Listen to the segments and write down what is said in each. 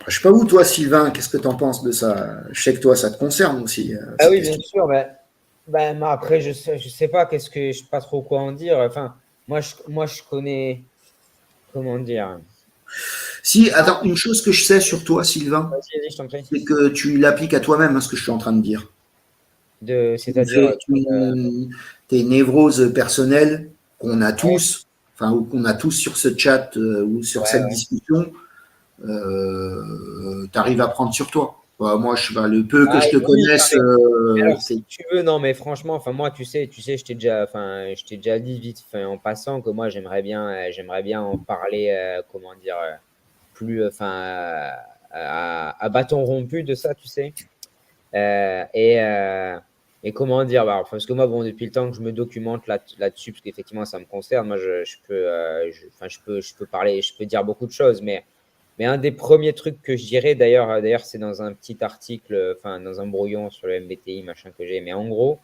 Je sais pas où, toi, Sylvain, qu'est-ce que tu en penses de ça? Je sais que toi, ça te concerne aussi, Ah ces oui, bien questions. sûr. Mais après, je sais pas, je sais pas trop quoi en dire. Enfin, moi, je connais, comment dire. Si, attends, une chose que je sais sur toi, Sylvain, Vas-y, vas-y, je t'en prie. c'est que tu l'appliques à toi-même, hein, ce que je suis en train de dire. C'est-à-dire, Tes névroses personnelles qu'on a ouais, tous, enfin, ou qu'on a tous sur ce chat ou sur ouais, cette ouais. discussion, tu arrives à prendre sur toi. Bah, moi, le peu que Ah, je te oui, non, connaisse, mais alors, si tu veux, non, mais franchement, enfin, moi, tu sais, je t'ai déjà dit vite, enfin, en passant, que moi, j'aimerais bien en parler, comment dire, plus, à bâton rompu de ça, tu sais. Euh, et, euh, et comment dire, bah, parce que moi, bon, depuis le temps que je me documente là-dessus, parce qu'effectivement, ça me concerne, moi, je peux, enfin, je peux parler, je peux dire beaucoup de choses, mais un des premiers trucs que je dirais, d'ailleurs, c'est dans un petit article, enfin, dans un brouillon sur le MBTI, machin que j'ai, mais en gros,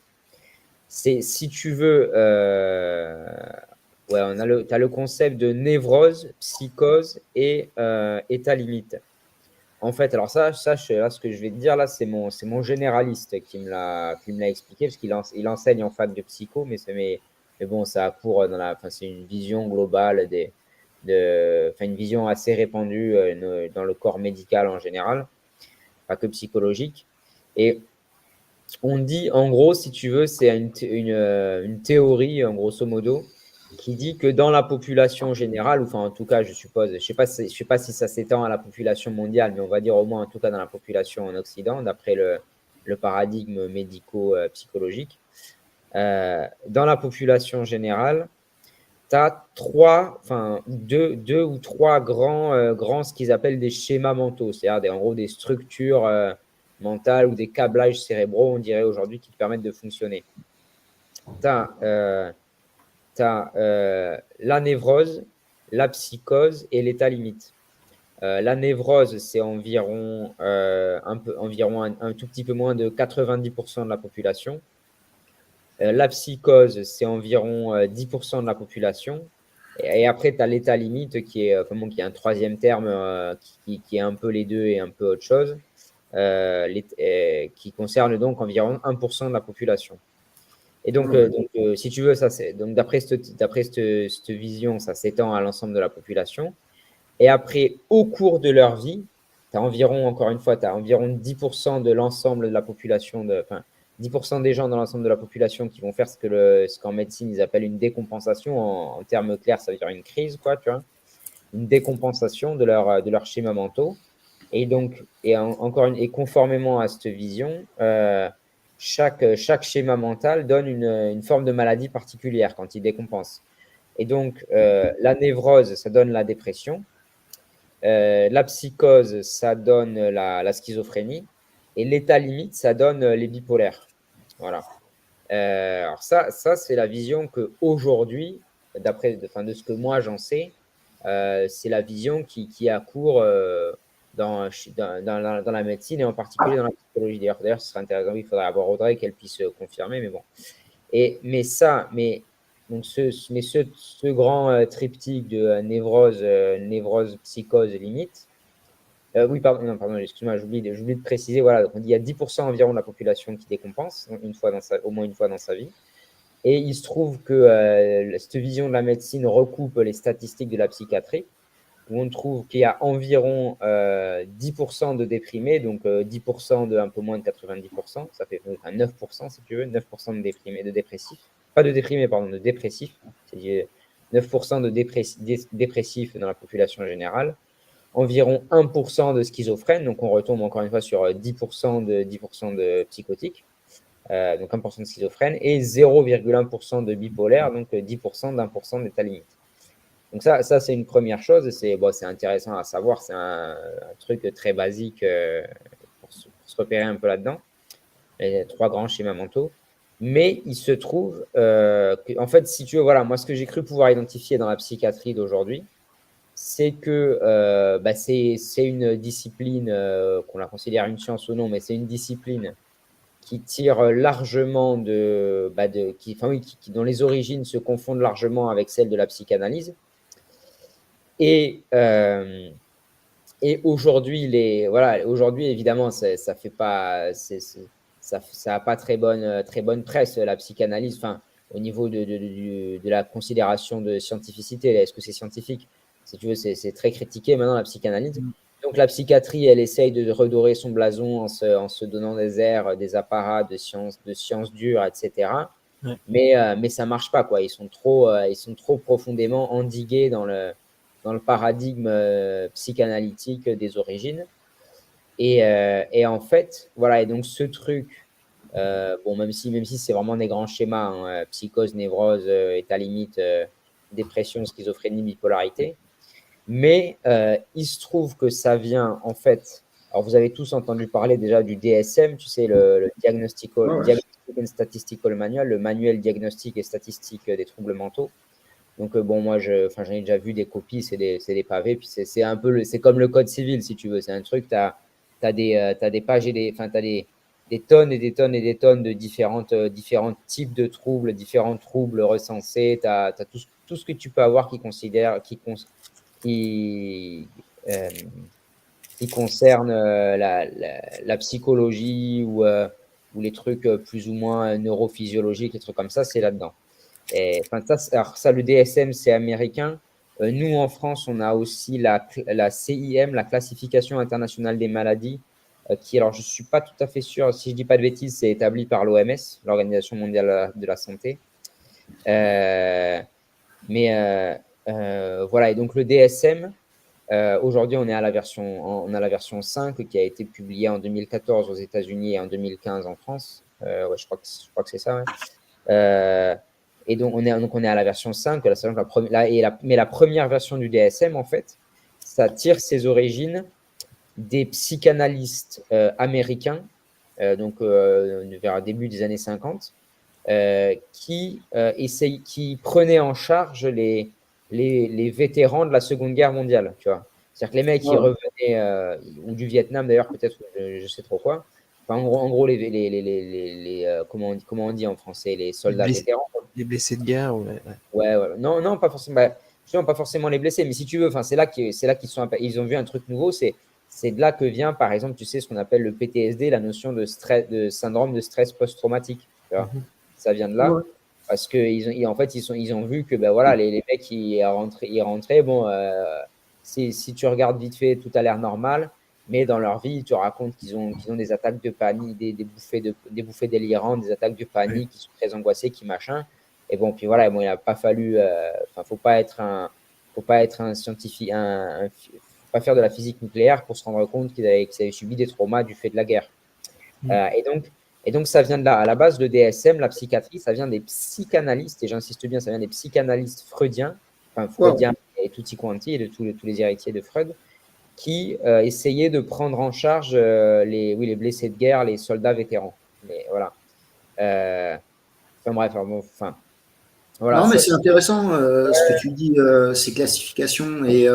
c'est si tu veux, ouais, t'as le concept de névrose, psychose et état limite. En fait, alors là, ce que je vais te dire là, c'est mon généraliste qui me l'a expliqué parce il enseigne en fac de psycho, mais bon, ça a cours enfin, c'est une vision globale enfin, une vision assez répandue dans le corps médical en général, pas que psychologique. Et on dit, en gros, si tu veux, c'est une théorie, en grosso modo, qui dit que dans la population générale, ou enfin, en tout cas, je suppose, je sais pas si ça s'étend à la population mondiale, mais on va dire au moins, en tout cas, dans la population en Occident, d'après le paradigme médico-psychologique. Dans la population générale, tu as deux ou trois grands, ce qu'ils appellent des schémas mentaux, c'est-à-dire en gros des structures mentales ou des câblages cérébraux, on dirait aujourd'hui, qui te permettent de fonctionner. Tu as, la névrose, la psychose et l'état limite. La névrose, c'est environ un tout petit peu moins de 90% de la population. La psychose, c'est environ 10% de la population. Et après, tu as l'état limite qui est un troisième terme qui est un peu les deux et un peu autre chose, qui concerne donc environ 1% de la population. Et si tu veux, donc d'après cette vision, ça s'étend à l'ensemble de la population. Et après, au cours de leur vie, tu as environ, encore une fois, tu as environ 10% de l'ensemble de la population, enfin, 10% des gens dans l'ensemble de la population qui vont faire ce qu'en médecine ils appellent une décompensation. En termes clairs, ça veut dire une crise, quoi, tu vois, une décompensation de leurs schémas mentaux. Et donc, et conformément à cette vision, chaque schéma mental donne une forme de maladie particulière quand il décompense. Et donc, la névrose, ça donne la dépression. La psychose, ça donne la schizophrénie. Et l'état limite, ça donne les bipolaires. Voilà. Alors ça c'est la vision que aujourd'hui, enfin, de ce que moi j'en sais, c'est la vision qui a cours dans la médecine et en particulier dans la psychologie. D'ailleurs, ce serait intéressant, il faudrait avoir Audrey qu'elle puisse confirmer, mais bon. Donc ce grand triptyque de névrose, psychose, limite. Oui, pardon, non, pardon, excuse-moi, j'oublie de préciser. Voilà, donc on dit qu'il y a 10% environ de la population qui décompense au moins une fois dans sa vie. Et il se trouve que cette vision de la médecine recoupe les statistiques de la psychiatrie, où on trouve qu'il y a environ 10% de déprimés, donc 10% de un peu moins de 90%, ça fait enfin, 9% si tu veux, 9% de déprimés, de dépressifs, pas de déprimés, pardon, de dépressifs, c'est-à-dire 9% de dépressifs dans la population générale, environ 1% de schizophrènes, donc on retombe encore une fois sur 10% de psychotiques, donc 1% de schizophrènes, et 0,1% de bipolaires, donc 10% d'1% d'état limite. Donc ça c'est une première chose, c'est intéressant à savoir, c'est un truc très basique pour se repérer un peu là-dedans, les trois grands schémas mentaux. Mais il se trouve en fait, si tu veux, voilà, moi ce que j'ai cru pouvoir identifier dans la psychiatrie d'aujourd'hui, c'est que c'est une discipline, qu'on la considère une science ou non, mais c'est une discipline qui tire largement enfin, oui, dont les origines se confondent largement avec celles de la psychanalyse. Et, Et aujourd'hui, aujourd'hui, évidemment, ça fait pas, ça a pas très bonne presse, la psychanalyse, enfin, au niveau de la considération de scientificité. Est-ce que c'est scientifique? Si tu veux, c'est très critiqué maintenant, la psychanalyse. Mm. Donc, la psychiatrie, elle essaye de redorer son blason en se donnant des airs, des apparats de sciences dures, etc. Ouais. Mais ça marche pas, quoi. Ils sont trop profondément endigués dans le paradigme psychanalytique des origines. Et en fait, voilà, et donc ce truc, bon, même si c'est vraiment des grands schémas, hein, psychose, névrose, état limite, dépression, schizophrénie, bipolarité, mais il se trouve que ça vient, en fait, alors vous avez tous entendu parler déjà du DSM, tu sais, le Ouais, ouais. Diagnostic and Statistical Manual, le manuel diagnostique et statistique des troubles mentaux. Donc, bon, moi, j'en ai déjà vu des copies, c'est des pavés, puis c'est un peu c'est comme le code civil, si tu veux. C'est un truc, t'as des pages enfin, des tonnes et des tonnes et des tonnes de différents types de troubles, différents troubles recensés. T'as tout ce que tu peux avoir qui, euh, qui concerne la psychologie ou les trucs plus ou moins neurophysiologiques, les trucs comme ça, c'est là-dedans. Et, enfin, alors ça, le DSM, c'est américain. Nous, en France, on a aussi la CIM, la Classification internationale des maladies, qui, alors, je ne suis pas tout à fait sûr, si je ne dis pas de bêtises, c'est établi par l'OMS, l'Organisation mondiale de la santé. Mais voilà, et donc le DSM, aujourd'hui, on a la version 5 qui a été publiée en 2014 aux États-Unis et en 2015 en France. Ouais, je crois que c'est ça. Ouais. Et donc on est à la version 5, mais la première version du DSM, en fait, ça tire ses origines des psychanalystes américains, vers le début des années 50, qui prenaient en charge les vétérans de la Seconde Guerre mondiale, tu vois. C'est-à-dire que les mecs qui Ouais. revenaient, ou du Vietnam d'ailleurs, peut-être, je sais trop quoi. Enfin, en gros comment on dit en français, les soldats vétérans. Les blessés de guerre, ouais. Ouais, ouais. Non, non, pas forcément. Bah, justement, pas forcément les blessés, mais si tu veux, enfin, c'est là qu'ils ils ont vu un truc nouveau. C'est de là que vient, par exemple, tu sais, ce qu'on appelle le PTSD, la notion de stress, de syndrome de stress post-traumatique. Tu vois, Mhm. ça vient de là. Ouais. Parce que en fait, ils ont vu que ben voilà, les mecs, ils rentraient. Bon, si tu regardes vite fait, tout a l'air normal, mais dans leur vie, ils te racontent qu'ils ont des attaques de panique, des bouffées délirantes, des attaques de Ouais. panique, qui sont très angoissés, qui machin. Et bon, puis voilà, bon, il n'a pas fallu. Enfin, faut pas être un scientifique, faut pas faire de la physique nucléaire pour se rendre compte qu'ils avaient subi des traumas du fait de la guerre. Mm. Euh, et donc, et donc, ça vient de là. À la base, le DSM, la psychiatrie, ça vient des psychanalystes, et j'insiste bien, ça vient des psychanalystes freudiens, enfin Ouais. freudiens et tutti quanti, et de tous les héritiers de Freud, qui essayaient de prendre en charge les blessés de guerre, les soldats vétérans. Mais voilà. Enfin bref, voilà. Non, mais c'est intéressant ce que tu dis, ces classifications. Et